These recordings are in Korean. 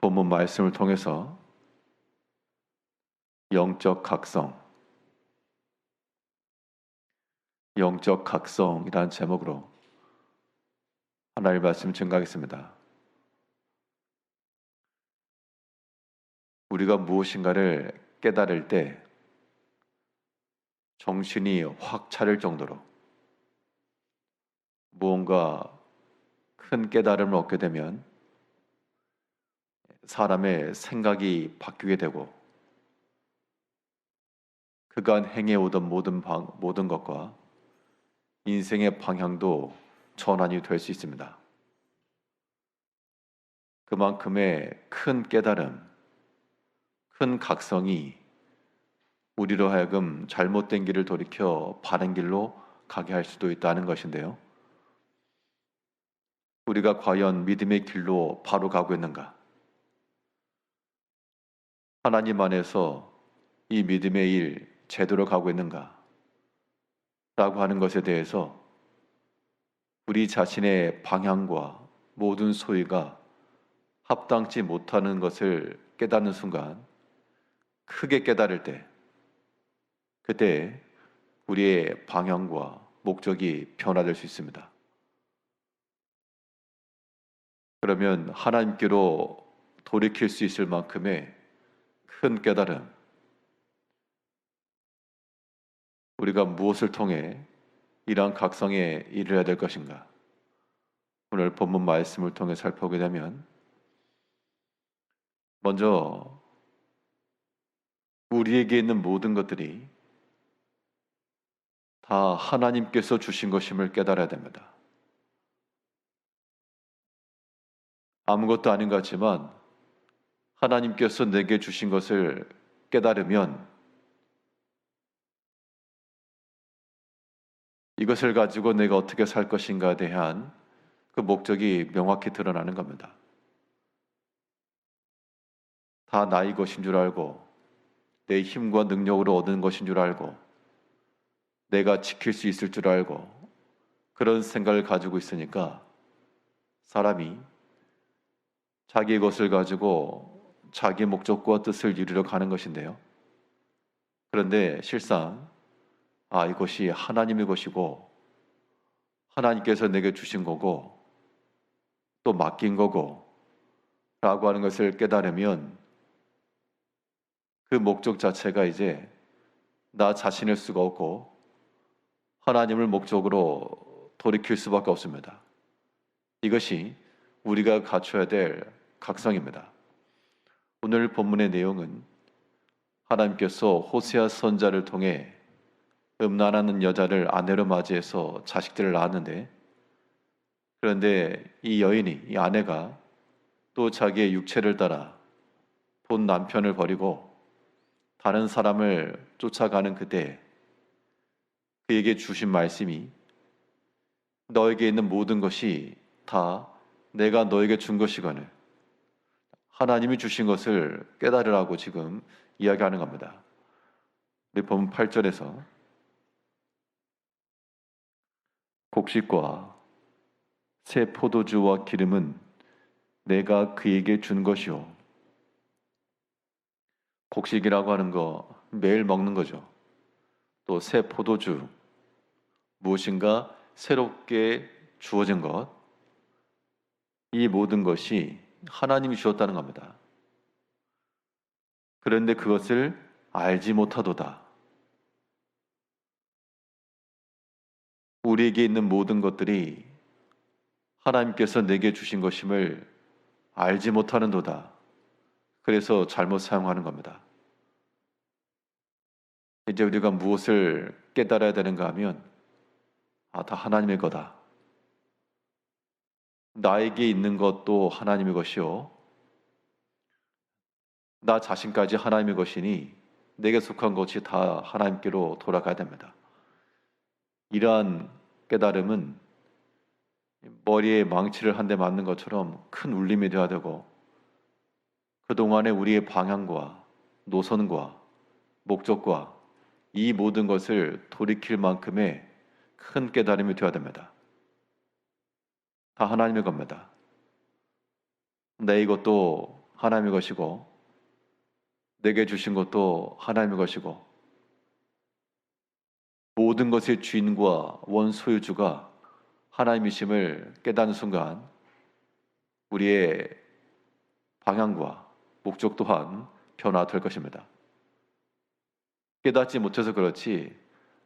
본문 말씀을 통해서 영적 각성이라는 제목으로 하나님의 말씀 증거하겠습니다. 우리가 무엇인가를 깨달을 때 정신이 확 차릴 정도로 무언가 큰 깨달음을 얻게 되면 사람의 생각이 바뀌게 되고 그간 행해오던 모든 것과 인생의 방향도 전환이 될 수 있습니다. 그만큼의 큰 깨달음, 큰 각성이 우리로 하여금 잘못된 길을 돌이켜 바른 길로 가게 할 수도 있다는 것인데요. 우리가 과연 믿음의 길로 바로 가고 있는가? 하나님 안에서 이 믿음의 일 제대로 가고 있는가? 라고 하는 것에 대해서 우리 자신의 방향과 모든 소위가 합당치 못하는 것을 깨닫는 순간, 크게 깨달을 때, 그때 우리의 방향과 목적이 변화될 수 있습니다. 그러면 하나님께로 돌이킬 수 있을 만큼의 큰 깨달음, 우리가 무엇을 통해 이러한 각성에 이르러야 될 것인가? 오늘 본문 말씀을 통해 살펴보게 되면 먼저 우리에게 있는 모든 것들이 다 하나님께서 주신 것임을 깨달아야 됩니다. 아무것도 아닌 것 같지만 하나님께서 내게 주신 것을 깨달으면 이것을 가지고 내가 어떻게 살 것인가에 대한 그 목적이 명확히 드러나는 겁니다. 다 나의 것인 줄 알고 내 힘과 능력으로 얻은 것인 줄 알고 내가 지킬 수 있을 줄 알고 그런 생각을 가지고 있으니까 사람이 자기의 것을 가지고 자기 목적과 뜻을 이루려 가는 것인데요. 그런데 실상 이것이 하나님의 것이고 하나님께서 내게 주신 거고 또 맡긴 거고 라고 하는 것을 깨달으면 그 목적 자체가 이제 나 자신일 수가 없고 하나님을 목적으로 돌이킬 수밖에 없습니다. 이것이 우리가 갖춰야 될 각성입니다. 오늘 본문의 내용은 하나님께서 호세아 선지자를 통해 음란하는 여자를 아내로 맞이해서 자식들을 낳았는데, 그런데 이 아내가 또 자기의 육체를 따라 본 남편을 버리고 다른 사람을 쫓아가는 그때 그에게 주신 말씀이 너에게 있는 모든 것이 다 내가 너에게 준 것이거늘 하나님이 주신 것을 깨달으라고 지금 이야기하는 겁니다. 우리 본문 8절에서 곡식과 새 포도주와 기름은 내가 그에게 준 것이요. 곡식이라고 하는 거 매일 먹는 거죠. 또 새 포도주, 무엇인가 새롭게 주어진 것, 이 모든 것이 하나님이 주었다는 겁니다. 그런데 그것을 알지 못하도다. 우리에게 있는 모든 것들이 하나님께서 내게 주신 것임을 알지 못하는도다. 그래서 잘못 사용하는 겁니다. 이제 우리가 무엇을 깨달아야 되는가 하면 다 하나님의 거다. 나에게 있는 것도 하나님의 것이요. 나 자신까지 하나님의 것이니 내게 속한 것이 다 하나님께로 돌아가야 됩니다. 이러한 깨달음은 머리에 망치를 한 대 맞는 것처럼 큰 울림이 되어야 되고 그동안의 우리의 방향과 노선과 목적과 이 모든 것을 돌이킬 만큼의 큰 깨달음이 되어야 됩니다. 다 하나님의 겁니다. 내 이것도 하나님의 것이고 내게 주신 것도 하나님의 것이고 모든 것의 주인과 원소유주가 하나님이심을 깨닫는 순간 우리의 방향과 목적 또한 변화될 것입니다. 깨닫지 못해서 그렇지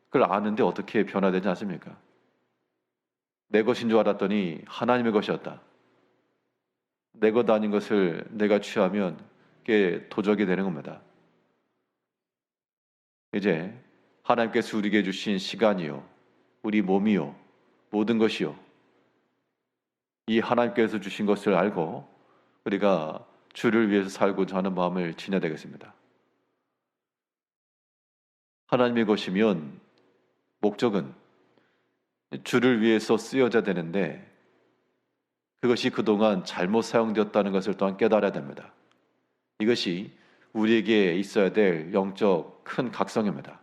그걸 아는데 어떻게 변화되지 않습니까? 내 것인 줄 알았더니 하나님의 것이었다. 내 것 아닌 것을 내가 취하면 그게 도적이 되는 겁니다. 이제 하나님께서 우리에게 주신 시간이요, 우리 몸이요, 모든 것이요, 이 하나님께서 주신 것을 알고 우리가 주를 위해서 살고자 하는 마음을 지녀야 되겠습니다. 하나님의 것이면 목적은 주를 위해서 쓰여져야 되는데 그것이 그동안 잘못 사용되었다는 것을 또한 깨달아야 됩니다. 이것이 우리에게 있어야 될 영적 큰 각성입니다.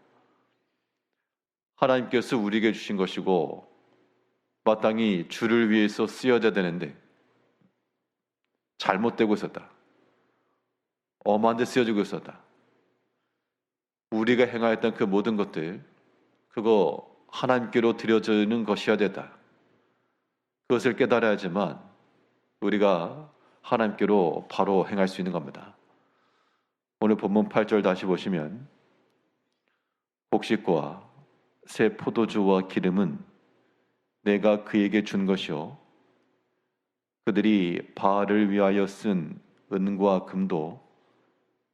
하나님께서 우리에게 주신 것이고 마땅히 주를 위해서 쓰여져야 되는데 잘못되고 있었다. 엄한 데 쓰여지고 있었다. 우리가 행하였던 그 모든 것들 그거 하나님께로 드려지는 것이어야 됐다. 그것을 깨달아야지만 우리가 하나님께로 바로 행할 수 있는 겁니다. 오늘 본문 8절 다시 보시면 곡식과 새 포도주와 기름은 내가 그에게 준 것이요 그들이 바알을 위하여 쓴 은과 금도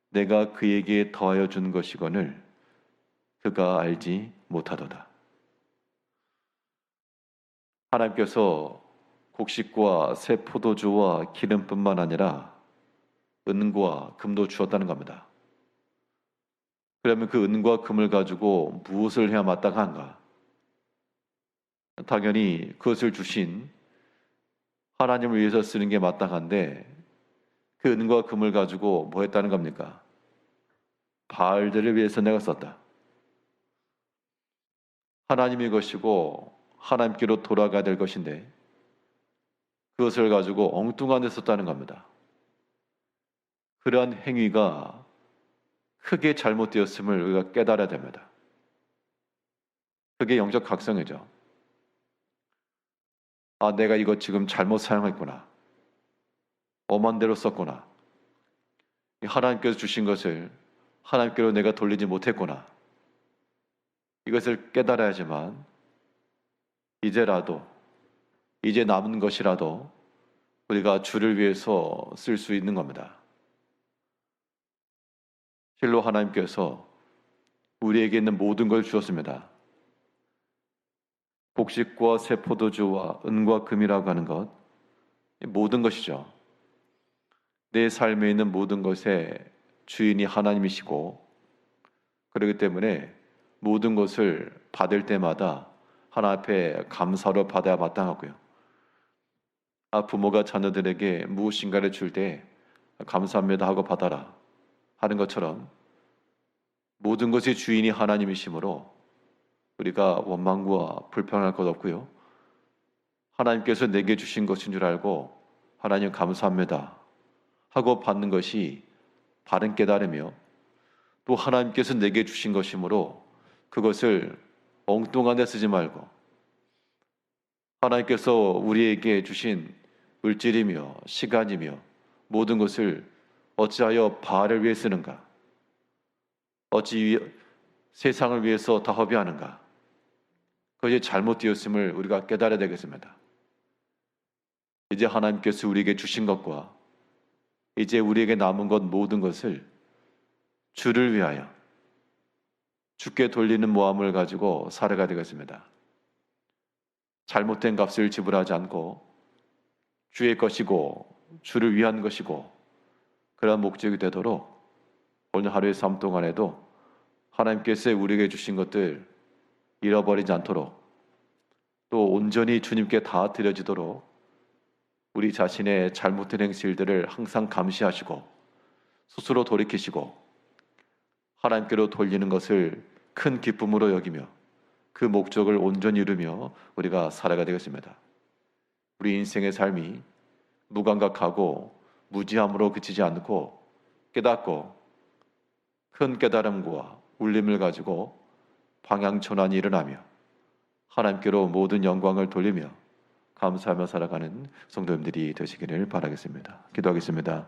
내가 그에게 더하여 준 것이거늘 그가 알지 못하도다. 하나님께서 곡식과 새 포도주와 기름뿐만 아니라 은과 금도 주었다는 겁니다. 그러면 그 은과 금을 가지고 무엇을 해야 마땅한가? 당연히 그것을 주신 하나님을 위해서 쓰는 게 마땅한데 그 은과 금을 가지고 뭐 했다는 겁니까? 바알들을 위해서 내가 썼다. 하나님의 것이고 하나님께로 돌아가야 될 것인데 그것을 가지고 엉뚱한 데 썼다는 겁니다. 그러한 행위가 크게 잘못되었음을 우리가 깨달아야 됩니다. 그게 영적 각성이죠. 아, 내가 이거 지금 잘못 사용했구나. 엄한 대로 썼구나. 하나님께서 주신 것을 하나님께로 내가 돌리지 못했구나. 이것을 깨달아야지만 이제 남은 것이라도 우리가 주를 위해서 쓸 수 있는 겁니다. 실로 하나님께서 우리에게 있는 모든 걸 주었습니다. 곡식과 새 포도주와 은과 금이라고 하는 것, 모든 것이죠. 내 삶에 있는 모든 것의 주인이 하나님이시고 그렇기 때문에 모든 것을 받을 때마다 하나님 앞에 감사로 받아야 마땅하고요. 부모가 자녀들에게 무엇인가를 줄 때 감사합니다 하고 받아라 하는 것처럼 모든 것의 주인이 하나님이시므로 우리가 원망과 불평할 것 없고요. 하나님께서 내게 주신 것인 줄 알고 하나님 감사합니다 하고 받는 것이 바른 깨달으며 또 하나님께서 내게 주신 것이므로 그것을 엉뚱한 데 쓰지 말고 하나님께서 우리에게 주신 물질이며 시간이며 모든 것을 어찌하여 바알을 위해 쓰는가? 어찌 세상을 위해서 다 허비하는가? 그것이 잘못되었음을 우리가 깨달아야 되겠습니다. 이제 하나님께서 우리에게 주신 것과 이제 우리에게 남은 것 모든 것을 주를 위하여 주께 돌리는 모함을 가지고 살아가야 되겠습니다. 잘못된 값을 지불하지 않고 주의 것이고 주를 위한 것이고 그런 목적이 되도록 오늘 하루의 삶 동안에도 하나님께서 우리에게 주신 것들 잃어버리지 않도록 또 온전히 주님께 다 드려지도록 우리 자신의 잘못된 행실들을 항상 감시하시고 스스로 돌이키시고 하나님께로 돌리는 것을 큰 기쁨으로 여기며 그 목적을 온전히 이루며 우리가 살아가야 되겠습니다. 우리 인생의 삶이 무감각하고 무지함으로 그치지 않고 깨닫고 큰 깨달음과 울림을 가지고 방향전환이 일어나며 하나님께로 모든 영광을 돌리며 감사하며 살아가는 성도님들이 되시기를 바라겠습니다. 기도하겠습니다.